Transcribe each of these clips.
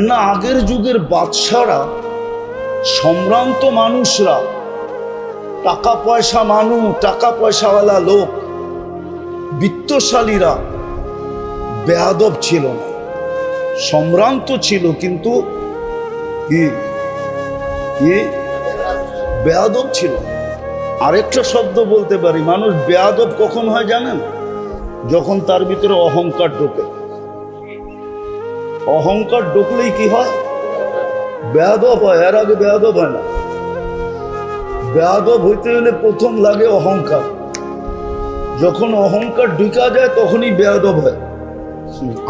না, আগের যুগের বাদশারা, সম্ভ্রান্ত মানুষরা, টাকা পয়সাওয়ালা লোক, বিত্তশালীরা বেয়াদব ছিল না, সম্ভ্রান্ত ছিল, কিন্তু কি বেয়াদব ছিল। আরেকটা শব্দ বলতে পারি, মানুষ বেয়াদব কখন হয় জানেন? যখন তার ভিতরে অহংকার ঢোকে। অহংকার ঢুকলেই কি হয়? বেয়াদব হয়। এর আগে বেয়াদব হয় না। বেয়াদব হইতে হলে প্রথম লাগে অহংকার। যখন অহংকার ঢুকা যায় তখনই বেয়াদব হয়,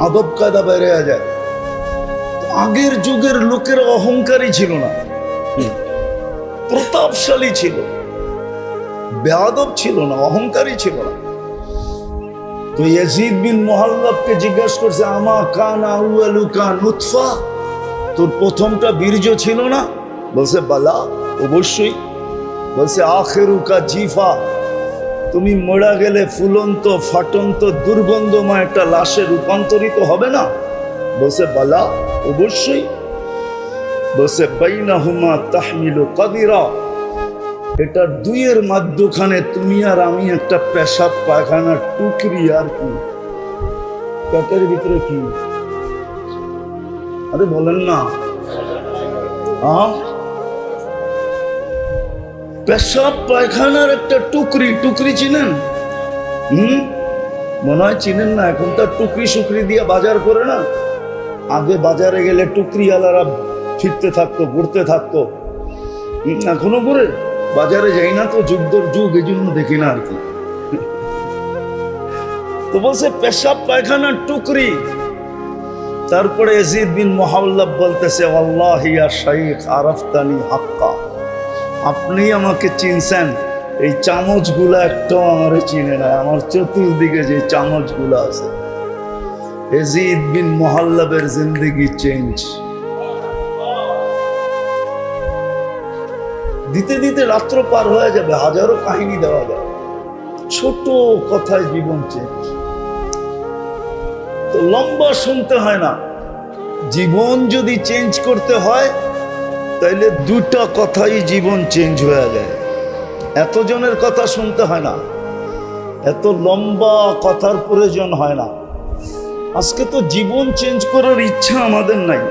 আদব কায়দা বেড়ে যায়। আগের যুগের লোকের অহংকারই ছিল না, প্রতাপশালী ছিল, বেয়াদব ছিল না, অহংকারী ছিল না। তো ইয়াজিদ বিন মুহাল্লাবকে জিজ্ঞাসা করছে, আমা কানা আউয়ালুকা নুতফা, তোর প্রথমটা বীর্য ছিল না? বলছে বালা, অবশ্যই। বলছে আখিরুকা জিফা, তুমি মরা গেলে ফুলন্ত ফাটন্ত দুর্গন্ধময় একটা লাশে রূপান্তরিত হবে না? বলছে বালা, অবশ্যই। বলছে বাইনাহুমা তাহমিলু কাদিরা, এটা দুইয়ের মাঝখানে তুমি আর আমি একটা পেশাব পায়খানার টুকরি। আর কি পেটের ভিতরে কি? আরে বলেন না, পেশাব পায়খানার একটা টুকরি। টুকরি চিনেন? মনে হয় চিনেন না। এখন তো টুকরি সুকরি দিয়ে বাজার করে না। আগে বাজারে গেলে টুকরি আলারা ফিরতে থাকতো, ঘুরতে থাকতো। এখনো করে বাজারে যাই না তো, যুগ এই জন্য দেখি না আর কি। তো বলছে পেশাব পায়খানার টুকরি। তারপরে ইয়াজিদ বিন মুহাল্লাব বলতেছে, আল্লাহি ইয়া শাইখ আরাফতানি হাক্কা, আপনি আমাকে চিনছেন, এই চামচগুলা একটাও আমারে চিনে না। আমার চতুর্দিকে যে চামচগুলা আছে। ইয়াজিদ বিন মুহাল্লাবের জিন্দেগি চেঞ্জ। দিতে দিতে রাত্র পার হয়ে যাবে, হাজারো কাহিনী দেওয়া যায়, ছোট কথায় জীবন চেঞ্জ। তো লম্বা শুনতে হয় না। জীবন যদি চেঞ্জ করতে হয় তাইলে দুটা কথাই জীবন চেঞ্জ হয়ে যায়। এতজনের কথা শুনতে হয় না, এত লম্বা কথার প্রয়োজন হয় না। আজকে তো জীবন চেঞ্জ করার ইচ্ছা আমাদের নাই।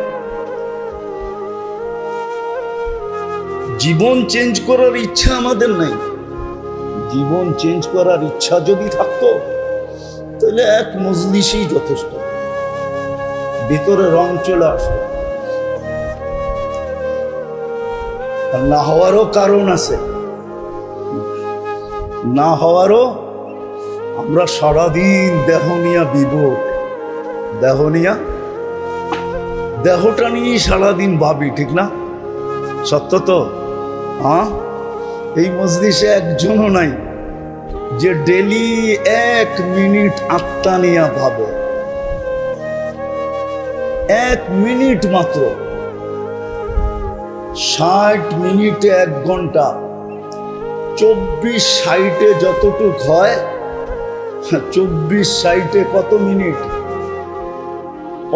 জীবন চেঞ্জ করার ইচ্ছা আমাদের নাই। জীবন চেঞ্জ করার ইচ্ছা যদি থাকতো তাহলে এক মজলিসই যথেষ্ট, ভিতরে রং চলে আসতো। না হওয়ারও কারণ আছে, না হওয়ারও। আমরা সারাদিন দেহ নিয়া বিভোগ, দেহটা নিয়ে সারাদিন ভাবি, ঠিক না? সত্য তো? এই মজলিসে একজনও নাই যে ডেলি 1 মিনিট আত্মা নিয়া ভাবে। 1 মিনিট মাত্র। 60 মিনিটে 1 ঘন্টা, 24/60 যতটুক হয়, 24/60 কত মিনিট?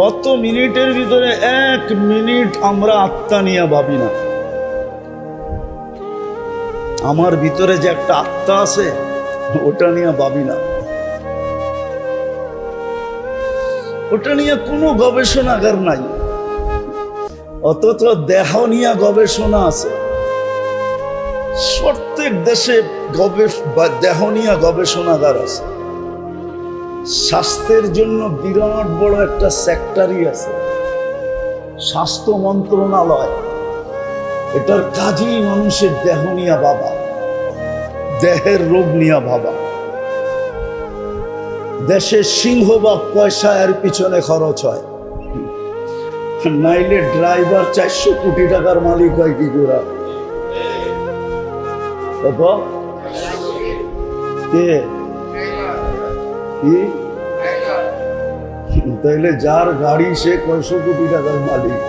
অত মিনিটের ভিতরে 1 মিনিট আমরা আত্মা নিয়ে ভাবি না। আমার ভিতরে যে একটা আত্মা আছে ওটা নিয়ে ভাবি না, ওটা নিয়ে কোনো গবেষণাগার নাই। অথচ দেহ নিয়ে গবেষণা আছে। প্রত্যেক দেশে দেহ নিয়ে গবেষণাগার আছে। স্বাস্থ্যের জন্য বিরাট বড় একটা সেক্টরই আছে, স্বাস্থ্য মন্ত্রণালয়। এটার কাজই মানুষের দেহ নিয়ে ভাবা, দেহের রোগ নিয়ে ভাবা। দেশের সিংহভাগ পয়সা এর পিছনে খরচ হয়, নাইলে ড্রাইভার 400 কোটি টাকার মালিক হয় কি করে? তাইলে যার গাড়ি সে 100 কোটি টাকার মালিক।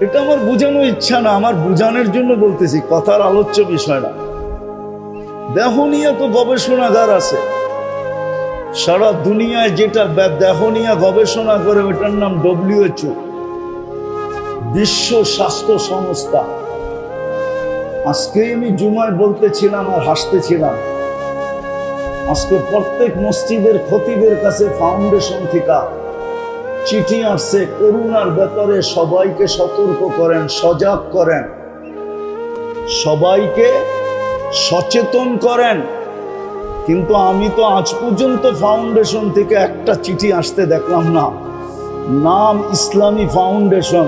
এটা আমার বোঝানোর ইচ্ছা না, আমার বোঝানোর জন্য বলতেছি, কথার আলোচ্য বিষয় না। দেহ নিয়ে তো গবেষণাগার আছে, সারা দুনিয়ায় যেটা দেহ নিয়ে গবেষণা করে ওটার নাম WHO, বিশ্ব স্বাস্থ্য সংস্থা। আজকে আমি জুমায় বলতেছিলাম আর হাসতেছিলাম, আজকে প্রত্যেক মসজিদের খতিবের কাছে ফাউন্ডেশন থেকে চিঠি আসছে, করোনার ব্যাপারে সবাইকে সতর্ক করেন, সজাগ করেন, সবাইকে সচেতন করেন। কিন্তু আমি তো আজ পর্যন্ত ফাউন্ডেশন থেকে একটা চিঠি আসতে দেখলাম না। নাম ইসলামী ফাউন্ডেশন,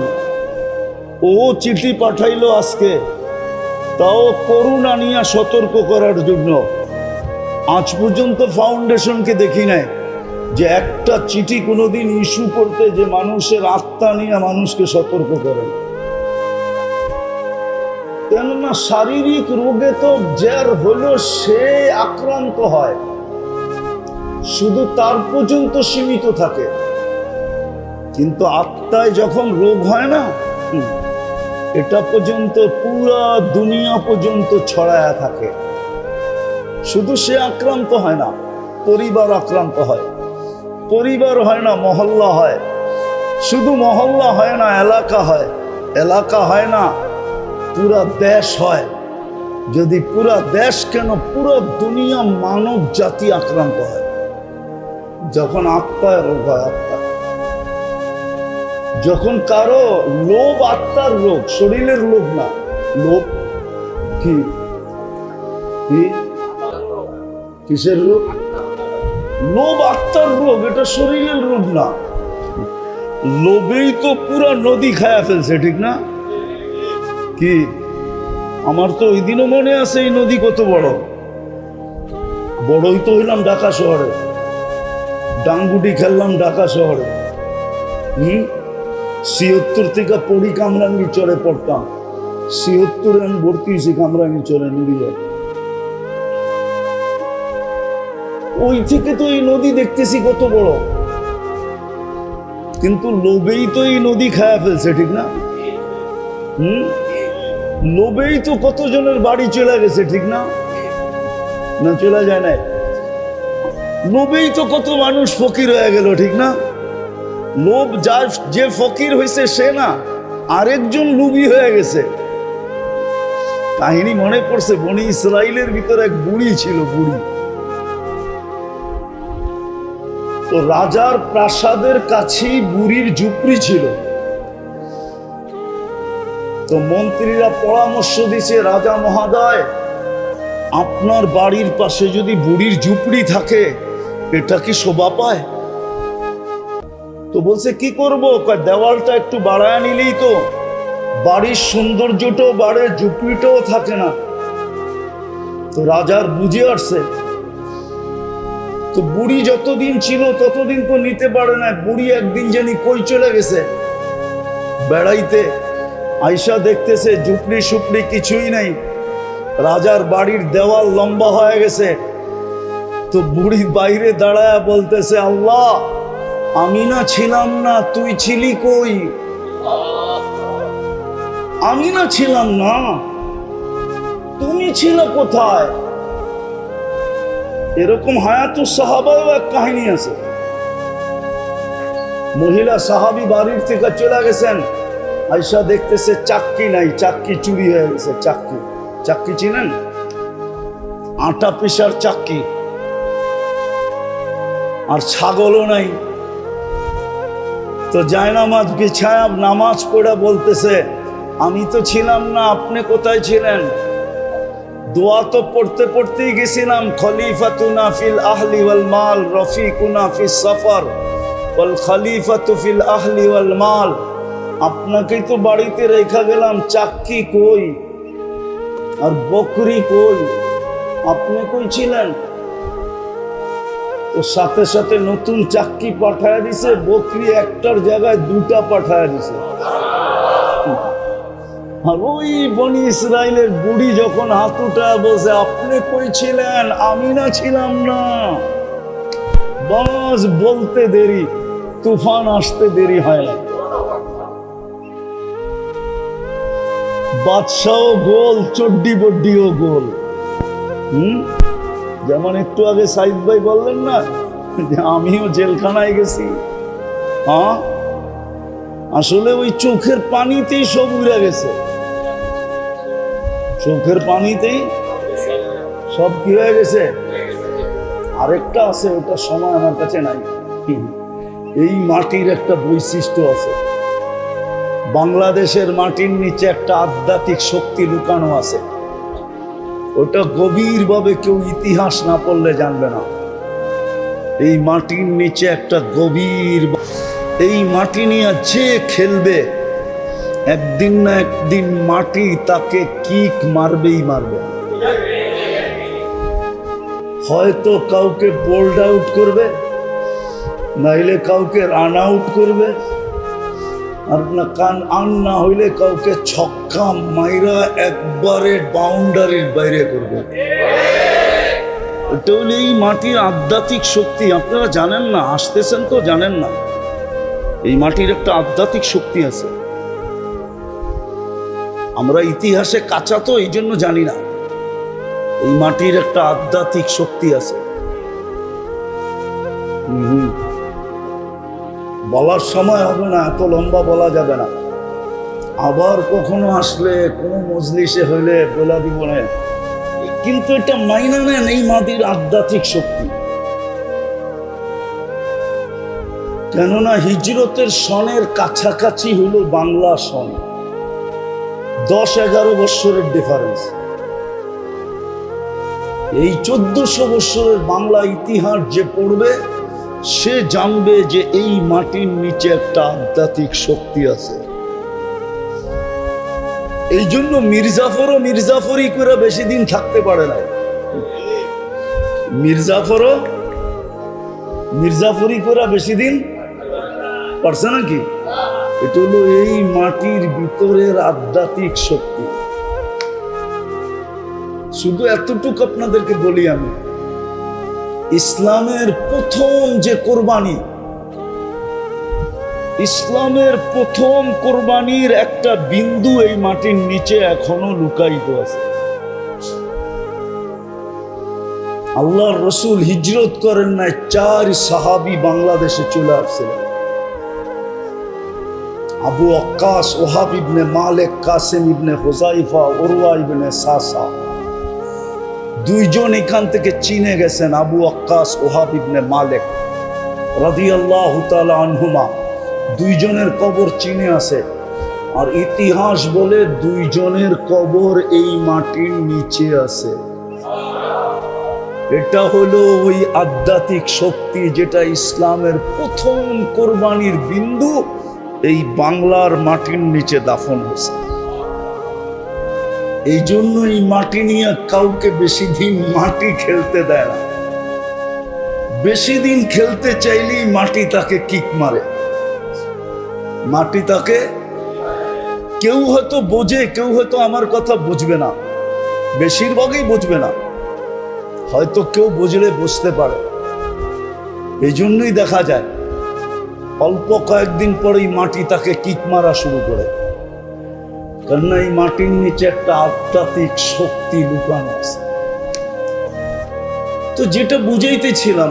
ও চিঠি পাঠাইলো আজকে, তাও করোনা নিয়ে সতর্ক করার জন্য। আজ পর্যন্ত ফাউন্ডেশনকে দেখি নাই যে একটা চিঠি কোনোদিন ইস্যু করতে যে মানুষের আত্মা নিয়ে মানুষকে সতর্ক করে। কেননা শারীরিক রোগে তো যার হলো সে আক্রান্ত হয়, শুধু তার পর্যন্ত সীমিত থাকে, কিন্তু আত্মায় যখন রোগ হয় না, এটা পর্যন্ত পুরা দুনিয়া পর্যন্ত ছড়ায়া থাকে। শুধু সে আক্রান্ত হয় না, পরিবার আক্রান্ত হয়, পরিবার হয় না মহল্লা হয়, শুধু মহল্লা হয় না এলাকা হয়, এলাকা হয় না পুরা দেশ হয়। যদি পুরা দেশ কেন পুরো দুনিয়া মানব জাতি আক্রান্ত হয় যখন আত্মায় রোগ হয়। আত্মা যখন কারো লোভ, আত্মার রোগ, শরীরের রোগ না। লোভ কি কিসের রোগ? লোভ আত্মার রোগ, এটা শরীরের রোগ না। লোভেই তো পুরা নদী খায়া ফেলছে, ঠিক না? কি আমার তো ওই দিনও মনে আছে এই নদী কত বড়। বড়ই তো হইলাম ঢাকা শহরে, ডাঙ্গুটি খেললাম ঢাকা শহরে। ৭৬ থেকে পড়ি কামরাঙ্গি চরে পড়তাম, ৭৬ আমি ভর্তি হয়েছি কামরাঙ্গি চরে নুরিয়া। ওই থেকে তো এই নদী দেখতেছি কত বড়, কিন্তু লোভেই তো এই নদী খায়া ফেলছে, ঠিক না? লোভেই তো কতজনের বাড়ি চলে গেছে, ঠিক না? না চলে যায় না? লোভেই তো কত মানুষ ফকির হয়ে গেল, ঠিক না? লোভ যার, যে ফকির হয়েছে সে না, আরেকজন লোভী হয়ে গেছে। কাহিনী মনে পড়ছে, বনি ইসরাইলের ভিতরে এক বুড়ি ছিল, বুড়ি। তো রাজার প্রাসাদের কাছেই বুড়ির ঝুপড়ি ছিল। তো মন্ত্রীরা পরামর্শ দিছে, রাজা মহোদয়, আপনার বাড়ির পাশে যদি বুড়ির ঝুপড়ি থাকে এটা কি শোভা পায়? তো বলছে কি করবো, দেওয়ালটা একটু বাড়ায় নিলেই তো বাড়ির সৌন্দর্যটাও বাড়ে, ঝুপড়িটাও থাকে না। তো রাজার বুঝে আসছে। তো বুড়ি যতদিন ছিল ততদিন তো নিতে পারে না। বুড়ি একদিন জানি কই চলে গেছে বেড়াইতে, আয়সা দেখতেছে ঝুপড়ি সুপড়ি কিছুই নাই, রাজার বাড়ির দেওয়াল লম্বা হয়ে গেছে। তো বুড়ি বাইরে দাঁড়ায় বলতেছে, আল্লাহ, আমি না ছিলাম না, তুই ছিলি কই? আমি না ছিলাম না, তুমি ছিলে কোথায়? এরকম হায়াতুস সাহাবাও এক কাহিনী আছে। মহিলা সাহাবী বাড়ির থেকে চলে গেছেন, আয়সা দেখতেছে চাক্কি নাই, চাক্কি চুরি হয়ে গেছে। চাক্কি, চাক্কি চিনেন? আটা পিসার চাক্কি। আর ছাগলও নাই। তো জায়নামাজ বিছায়া নামাজ পড়া বলতেছে, আমি তো ছিলাম না, আপনি কোথায় ছিলেন? দোয়া তো পড়তে পড়তেই গেছিলাম, খলিফাতুনা ফিল আহলি ওয়াল মাল রফিকুনা ফিস সফর ওয়াল খলিফাতু ফিল আহলি ওয়াল মাল। আপনাকেই তো বাড়িতে রেখা গেলাম, চাক্কি কই আর বকরি কই? আপনি কই ছিলেন? তো সাথে সাথে নতুন চাক্কি পাঠায় দিছে, বকরি একটার জায়গায় দুটা পাঠায় দিছে। আর ওই বনি ইসরাইলের বুড়ি যখন হাত উঠায় বলছে, আপনি কই ছিলেন? আমি না ছিলাম না। বাস বলতে দেরি, তুফান আসতে দেরি হয় না। বাদশাও গোল, চড্ডি বড্ডিও গোল। যেমন একটু আগে সাইদ ভাই বললেন না, যে আমিও জেলখানায় গেছি? হ্যাঁ, আসলে ওই চোখের পানিতেই সব উড়ে গেছে। চোখের পানিতেই সব কি হয়ে গেছে। আরেকটা আছে, ওটা সময় আমার কাছে নাই। এই মাটির একটা বৈশিষ্ট্য আছে, বাংলাদেশের মাটির নিচে একটা আধ্যাত্মিক শক্তি লুকানো আছে। ওটা গভীরভাবে কেউ ইতিহাস না পড়লে জানবে না। এই মাটির নিচে একটা গভীর, এই মাটি নিয়ে যে খেলবে একদিন না একদিন মাটি তাকে কিক মারবেই মারবে। হয়তো কাউকে বোল্ড আউট করবে, নাইলে কাউকে রান আউট করবে, আর না হইলে কাউকে ছক্কা মাইরা একবারে বাউন্ডারির বাইরে করবে। এটা হলে এই মাটির আধ্যাত্মিক শক্তি। আপনারা জানেন না, আসতেছেন তো জানেন না, এই মাটির একটা আধ্যাত্মিক শক্তি আছে। আমরা ইতিহাসে কাঁচা তো এই জন্য জানি না, এই মাটির একটা আধ্যাত্মিক শক্তি আছে। বলার সময় হবে না, এত লম্বা বলা যাবে না। আবার কখনো আসলে কোনো মজলিসে হইলে বলা দিব না, কিন্তু এটা মাইনা নেন এই মাটির আধ্যাত্মিক শক্তি। কেননা হিজরতের সনের কাছাকাছি হইল বাংলা সন, 10-11 বৎসরের ডিফারেন্স। এই 1400 বৎসরের বাংলা ইতিহাস যে পড়বে সে জানবে যে এই মাটির নিচে একটা আধ্যাত্মিক শক্তি আছে। এই জন্য মির্জাফরও মির্জাফরি করে বেশি দিন থাকতে পারে না। মির্জাফরও মির্জাফরি করে বেশি দিন পারছে নাকি? এটা হলো এই মাটির ভিতরের আধ্যাত্মিক শক্তি। শুধু এতটুকু আপনাদেরকে বলি, আমি ইসলামের প্রথম যে কোরবানি, ইসলামের প্রথম কোরবানির একটা বিন্দু এই মাটির নিচে এখনো লুকায়িত আছে। আল্লাহর রসুল হিজরত করেন নাই, 4 সাহাবী বাংলাদেশে চলে আসছিলেন। আবু ওয়াক্কাস, ওহাব ইবনে মালিক, কাসিম ইবনে হুযাইফা, উরওয়া ইবনে সাসা, 2 জন এখান থেকে চীনে গেছেন। আবু ওয়াক্কাস, ওহাব ইবনে মালিক রাদিয়াল্লাহু তাআলা আনহুমা, 2 জনের কবর চীনে আছে। আর ইতিহাস বলে 2 জনের কবর এই মাটির নিচে আছে। এটা হলো ওই আধ্যাত্মিক শক্তি যেটা ইসলামের প্রথম কোরবানির বিন্দু এই বাংলার মাটির নিচে দাফন হয়েছে। এই জন্য এই মাটি নিয়ে কাউকে বেশি দিন মাটি খেলতে দেয় না। বেশি দিন খেলতে চাইলেই মাটি তাকে কিক মারে। মাটি তাকে, কেউ হয়তো বোঝে, কেউ হয়তো আমার কথা বুঝবে না, বেশিরভাগই বুঝবে না, হয়তো কেউ বুঝলে বুঝতে পারে। এই জন্যই দেখা যায় অল্প কয়েকদিন পরেই মাটি তাকে কিক মারা শুরু করে। কেননা এই মাটির নিচে একটা আধ্যাত্মিক শক্তি লুকানো আছে। তো যেটা বুঝাইতেছিলাম,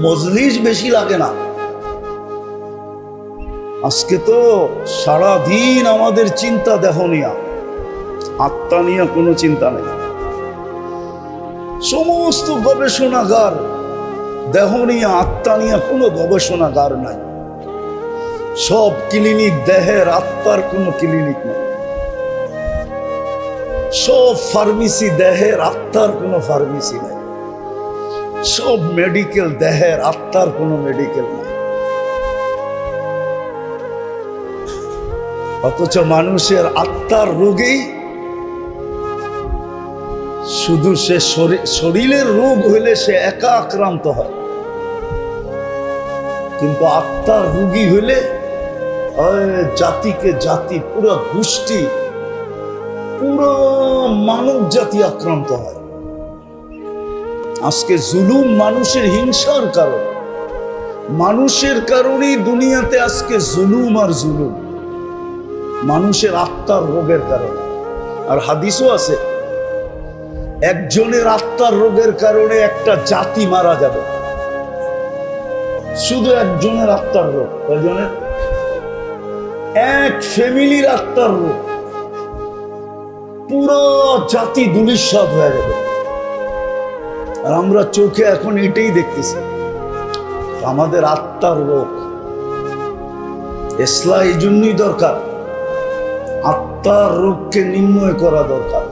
মজলিস বেশি লাগে না। আজকে তো সারাদিন আমাদের চিন্তা দেহ নিয়া, আত্মা নিয়ে কোনো চিন্তা নেই। সমস্ত গবেষণাগার দেহ নিয়ে, আত্মা নিয়ে কোনো গবেষণাগার নাই। সব ক্লিনিক দেহের, আত্মার কোনো ক্লিনিক নেই। সব ফার্মেসি দেহের, আত্মার কোনো ফার্মেসি নেই। সব মেডিকেল দেহের, আত্মার কোনো মেডিকেল নেই। অথচ মানুষের আত্মার রোগেই শুধু সে শরীরের রোগ হইলে সে একা আক্রান্ত হয়, কিন্তু আত্মার রোগী হইলে জাতিকে জাতি, পুরো গোষ্ঠী, পুরো মানব জাতি আক্রান্ত হয়। আজকে জুলুম মানুষের হিংসার কারণ, মানুষের কারণেই দুনিয়াতে আজকে জুলুম আর জুলুম, মানুষের আত্মার রোগের কারণে। আর হাদিসও আছে, একজনের আত্মার রোগের কারণে একটা জাতি মারা যাবে, শুধু একজনের আত্মার রোগ। কয়জনের? এক ফ্যামিলির আত্মার রোগ, পুরো জাতি ধূলিসাৎ হয়ে যাবে। আর আমরা চোখে এখন এটাই দেখতেছি, আমাদের আত্মার রোগ। ইসলাম এই জন্যই দরকার, আত্মার রোগকে নির্ণয় করা দরকার।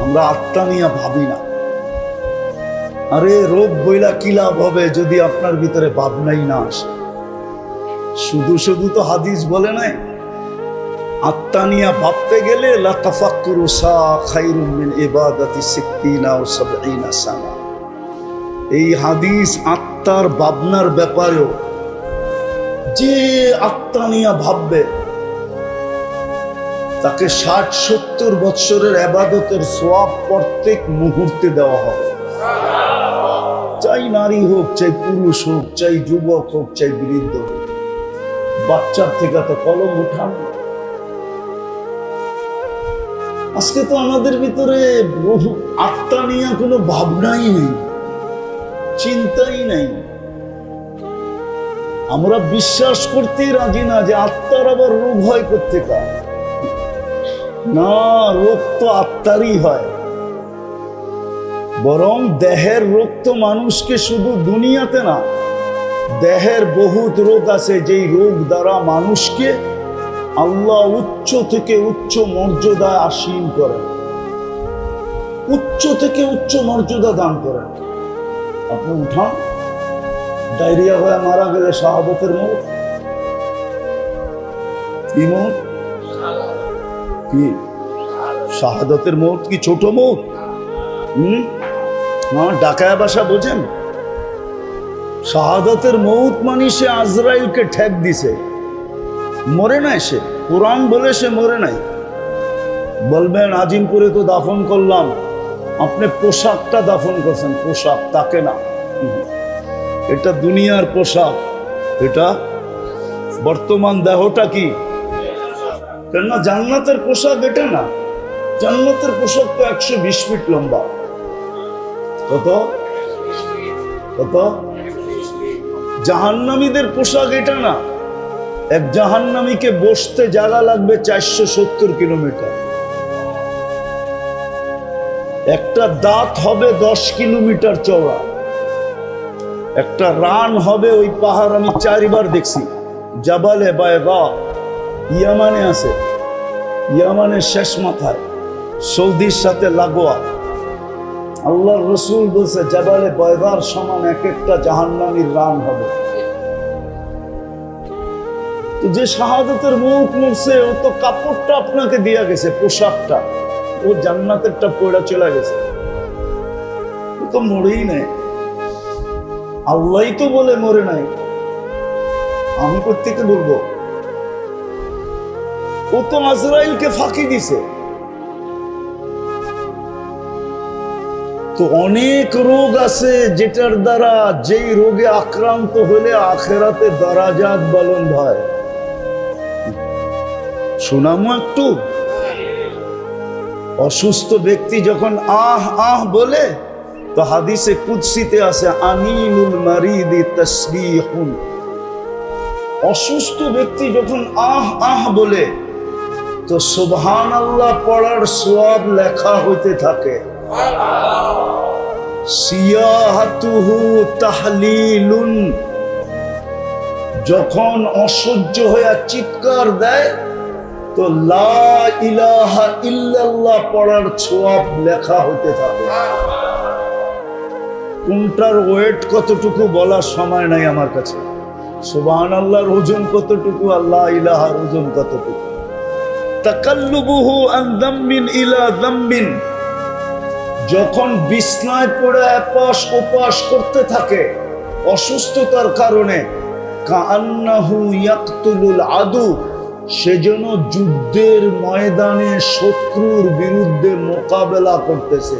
আমরা আত্মা নিয়ে ভাবি না। আরে রোগ বইলা কি লাভ হবে যদি আপনার ভিতরে ভাবনাই না আসে? শুধু শুধু তো হাদিস বলে নাই, আত্মা নিয়ে ভাবতে গেলে লা তাফাক্কুরু সা খায়রুম মিন ইবাদাতি 60 আও 70 সানা। এই হাদিস আত্মার ভাবনার ব্যাপারেও, যে আত্মা নিয়ে ভাববে তাকে 60-70 বৎসরের ইবাদতের সওয়াব প্রত্যেক মুহূর্তে দেওয়া হবে। চাই নারী হোক, চাই পুরুষ হোক, চাই যুবক হোক, চাই বৃদ্ধ হোক, বাচ্চার থেকে তো কলম উঠান। আজকে তো আমাদের ভিতরে বহু আত্মা নিয়ে কোনো ভাবনাই নেই, চিন্তাই নেই। আমরা বিশ্বাস করতেই রাজি না যে আত্মার আবার রোগ হয় কোত্থেকে। না, রোগ তো আত্মারই হয়। বরং দেহের রোগ তো মানুষকে শুধু দুনিয়াতে না, দেহের বহুত রোগ আছে যেই রোগ দ্বারা মানুষকে আল্লাহ উচ্চ থেকে উচ্চ মর্যাদায় আসীন করেন, উচ্চ থেকে উচ্চ মর্যাদা দান করেন। আপনি উঠান, ডায়রিয়া হয়ে মারা গেলে শাহাদাতের মৌত। কি মৌত? কি শাহাদাতের মৌত? কি ছোট মৌত? ডাকায়া বাসা বোঝেন? শাহাদাতের মৌত মানে সে আজরাইলকে ঠেক দিছে, মরে নাই সে। কোরআন বলে সে মরে নাই। বলবেন আজিমপুরে তো দাফন করলাম, আপনি পোশাকটা দাফন করছেন, পোশাক, তাকে না। এটা দুনিয়ার পোশাক, এটা বর্তমান দেহটা কি? কেননা জান্নাতের পোশাক এটা না। জান্নাতের পোশাক তো 120 ফিট লম্বা। কত কত? জাহান্নামীদের পোশাক এটা না। এক জাহান্নামীকে বসতে জায়গা লাগবে 470 কিলোমিটার। একটা দাঁত হবে 10 কিলোমিটার চওড়া। একটা রান হবে, ওই পাহাড় আমি 4 বার দেখছি, জাবালে বায়দা, ইয়ামানে আছে, ইয়ামানের শেষ মাথায়, সৌদির সাথে লাগোয়া। আল্লাহর রসুল বলছে জাবালে বায়দার সমান এক একটা জাহান্নামীর রান হবে। তো যে শাহাদাতের মৌত মরছে, ও তো কাপড়টা আপনাকে দিয়া গেছে, পোশাকটা, ও জান্নাতেরটা পড়া চলে গেছে, ও তো মরেই নাই। আল্লাহই তো বলে মরে নাই, আমি কোত্থেকে বলবো? ও তো আজরাইলকে ফাঁকি দিছে। তো অনেক রোগ আছে যেটার দ্বারা, যেই রোগে আক্রান্ত হলে আখেরাতে দরাজাত বুলন্দ হয়। শোনামো একটু। অসুস্থ ব্যক্তি যখন আহ আহ বলে, তো হাদিসে কুদসিতে আছে আনিনুল মারিদি তাসবিহুন। অসুস্থ ব্যক্তি যখন আহ আহ বলে, তো সুবহানাল্লাহ পড়ার সওয়াব লেখা হইতে থাকে। সিয়াহাতুহু তাহলিলুন, যখন অসহ্য হয়ে চিৎকার দেয়, তো লা ইলাহা ইল্লাল্লাহ পড়ার সওয়াব লেখা হইতে থাকে। কোনটার ওয়েট কতটুকু বলার সময় নাই আমার কাছে। সুবহানাল্লাহর ওজন কতটুকু, আল্লাহ ইলাহার ওজন কতটুকু। তাকাল্লুবুহু আন যামবিন ইলা যামবিন, যখন বিছনায় পড়ে এপাশ ওপাশ করতে থাকে অসুস্থতার কারণে, কাআন্নাহু ইয়াকতুলুল আদু, সেজন্য যুদ্ধের ময়দানে শত্রুর বিরুদ্ধে মোকাবেলা করতেছে,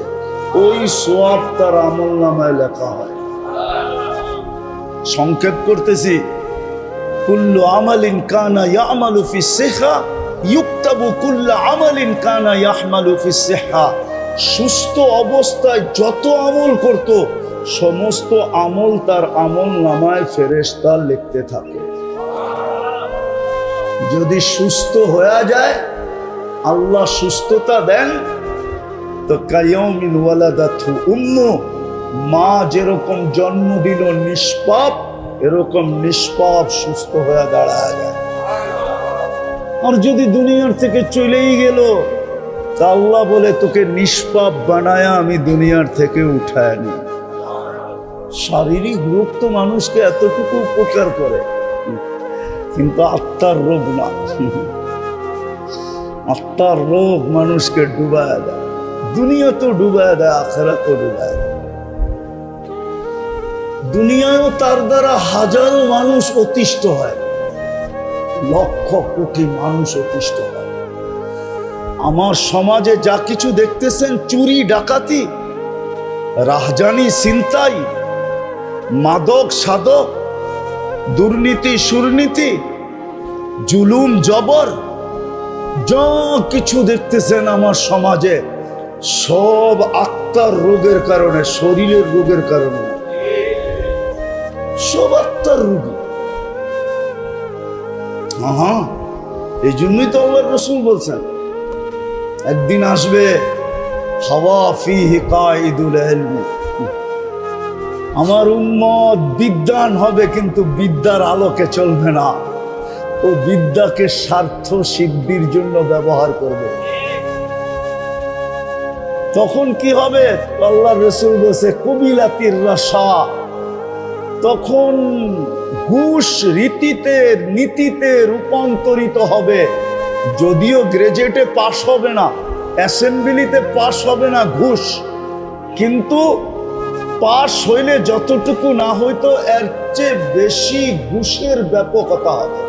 ওই সওয়াব তার আমলনামায় লেখা হয়। সংক্ষেপ করতেছি, কুল্লু আমালিন কানা ইয়ামালু ফিস সিহা ইউক্তাবু কুল্লু আমালিন কানা ইয়াহমালু ফিস সিহা সুস্থ অবস্থায় যত আমল করত সমস্ত আমল তার আমল নামায় ফেরেশতা লিখতে থাকে। যদি সুস্থ হয়ে যায়, আল্লাহ সুস্থতা দেন, তো কায়াউমিন ওয়ালাদাতহু উম্মু, মা যেরকম জন্ম দিল নিষ্পাপ, এরকম নিষ্পাপ সুস্থ হয়ে দাঁড়ায় যায়। আর যদি দুনিয়ার থেকে চলেই গেল, তা আল্লাহ বলে তোকে নিষ্পাপ বানায়া আমি দুনিয়ার থেকে উঠায় নি। শারীরিক রোগ তো মানুষকে এতটুকু উপকার করে, কিন্তু আত্মার রোগ না। আত্মার রোগ মানুষকে ডুবায় দেয়, দুনিয়া তো ডুবায় দেয়, আখিরাত তো ডুবায় দেয়। দুনিয়ায়ও তার দ্বারা হাজারো মানুষ অতিষ্ঠ হয়, লক্ষ কোটি মানুষ অতিষ্ঠ হয়। আমার সমাজে যা কিছু দেখতেছেন, চুরি ডাকাতি, রাহজানি ছিনতাই, মাদক সাধক, দুর্নীতি সুরনীতি, জুলুম জবর, যা কিছু দেখতেছেন আমার সমাজে, সব আত্মার রোগের কারণে, শরীরের রোগের কারণে, সব আত্মার রোগী। হ্যাঁ, এই জন্যই তো আল্লাহর রাসূল বলছেন, একদিন আসবে হাওয়া ফিহি কাইদুল ইলমি, আমার উম্মত বিদ্বান হবে কিন্তু বিদ্যার আলোকে চলবে না, ও বিদ্যাকে স্বার্থ সিদ্ধির জন্য ব্যবহার করবে। তখন কি হবে? আল্লাহর রাসূল বলেছে কুবিলাতির রাশা, তখন ঘুষ রীতিতে নীতিতে রূপান্তরিত হবে। যদিও গ্রাজুয়েটে পাশ হবে না, অ্যাসেম্বলিতে পাশ হবে না ঘুষ, কিন্তু পাশ হইলে যতটুকু না হইতো এর চেয়ে বেশি ঘুষের ব্যাপকতা হবে।